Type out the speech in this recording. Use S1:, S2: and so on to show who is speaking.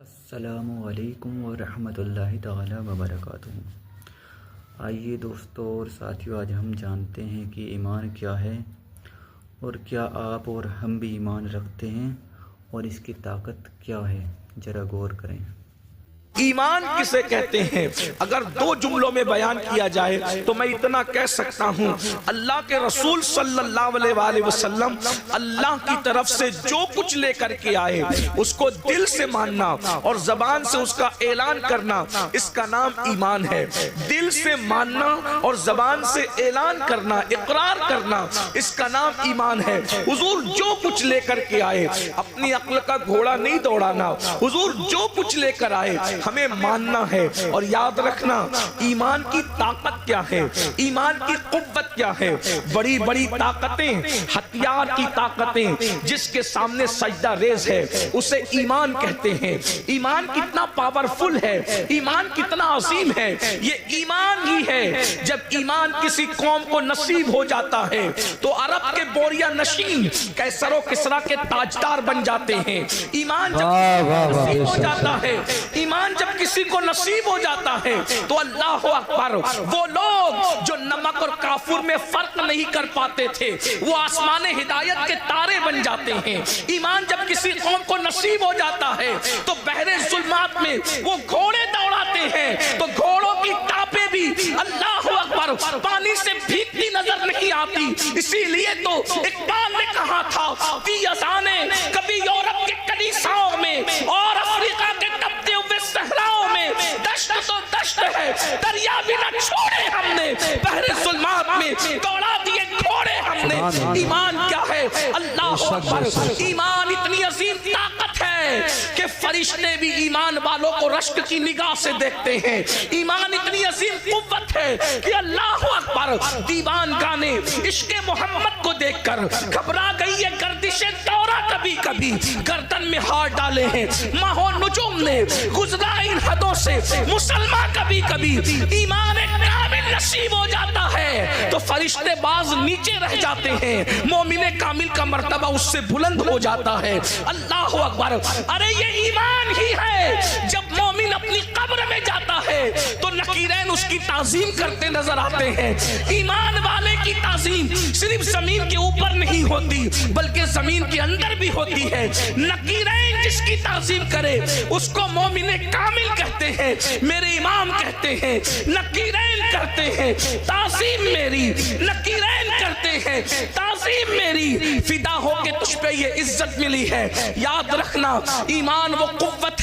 S1: السلام علیکم ورحمۃ اللہ تعالی وبرکاتہ۔ آئیے دوستو اور ساتھیو، آج ہم جانتے ہیں کہ ایمان کیا ہے اور کیا آپ اور ہم بھی ایمان رکھتے ہیں اور اس کی طاقت کیا ہے، ذرا غور کریں۔
S2: ایمان کسے کہتے ہیں؟ اگر دو جملوں میں بیان کیا جائے تو میں اتنا کہہ سکتا ہوں، اللہ کے رسول صلی اللہ علیہ وآلہ وسلم اللہ کی طرف سے جو کچھ لے کر کے آئے اس کو دل سے ماننا اور زبان سے اس کا اعلان کرنا، اس کا نام ایمان ہے۔ دل سے ماننا اور زبان سے اعلان کرنا، اقرار کرنا، اس کا نام ایمان ہے۔ حضور جو کچھ لے کر کے آئے، اپنی عقل کا گھوڑا نہیں دوڑانا، حضور جو کچھ لے کر آئے ہمیں ماننا ہے۔ اور یاد رکھنا، ایمان کی طاقت کیا ہے، ایمان کی قوت کیا ہے۔ بڑی بڑی طاقتیں، ہتھیار کی طاقتیں جس کے سامنے سجدہ ریز ہے اسے ایمان کہتے ہیں۔ ایمان کتنا پاورفل ہے، ایمان کتنا عظیم ہے، یہ ایمان ہی ہے۔ جب ایمان کسی قوم کو نصیب ہو جاتا ہے تو عرب کے بوریا نشین کیسر و کسرا کے تاجدار بن جاتے ہیں۔ ایمان جب نصیب ہو جاتا ہے، ایمان جب کسی کو نصیب ہو جاتا ہے تو اللہ اکبر، وہ لوگ جو نمک اور کافور میں فرق نہیں کر پاتے تھے وہ آسمان ہدایت کے تارے بن جاتے ہیں۔ ایمان جب کسی قوم کو نصیب ہو جاتا ہے تو بحر ظلمات میں وہ گھوڑے دوڑاتے ہیں تو گھوڑوں کی ٹاپیں بھی اللہ اکبر پانی سے بھیگتی نظر نہیں آتی۔ اسی لیے تو اقبال نے کہا تھا، فی اذانے کبھی یورپ کے کلیساؤں میں اور افریقہ کے تپتے ہوئے صحراؤں میں دشت تو دشت ہے، دریا بھی نہ چھوڑے ہم نے، بحر ظلمات میں دوڑا دیے گھوڑے ہم نے۔ ایمان کیا ہے؟ اللہ اکبر، ایمان اتنی عظیم طاقت ہے کہ فرشتے بھی ایمان والوں کو رشک کی نگاہ سے دیکھتے ہیں۔ ایمان اتنی عظیم قوت ہے کہ اللہ اکبر، دیوان گانے عشق محمد کو دیکھ کر گھبرا گئی ہے گردش دورہ، کبھی کبھی گردن میں ہاتھ ڈالے ہیں ماہ و نجوم نے، گزرا ان حدوں سے مسلمان کبھی کبھی ایمان کامل نصیب ہو جاتا ہے تو فرشتے باز نیچے رہ جاتے ہیں، مومن کامل کا مرتبہ اس سے بلند ہو جاتا ہے۔ اللہ اکبر، ارے یہ ایمان ہی ہے۔ جب مومن اپنی قبر میں جاتا ہے تو نکیرین اس کی تعظیم کرتے نظر آتے ہیں۔ ایمان والے کی تعظیم صرف زمین کے اوپر نہیں ہوتی بلکہ زمین کے اندر بھی ہوتی ہے۔ نکیرین جس کی تعظیم کرے اس کو مومن کامل کہتے ہیں، میرے امام کہتے ہیں، نکیرین کرتے ہیں تعظیم میری، نکیرین کرتے ہیں تعظیم میری، فدا ہو کے تجھ پہ یہ عزت ملی ہے۔ یاد رکھنا، ایمان وہ قوت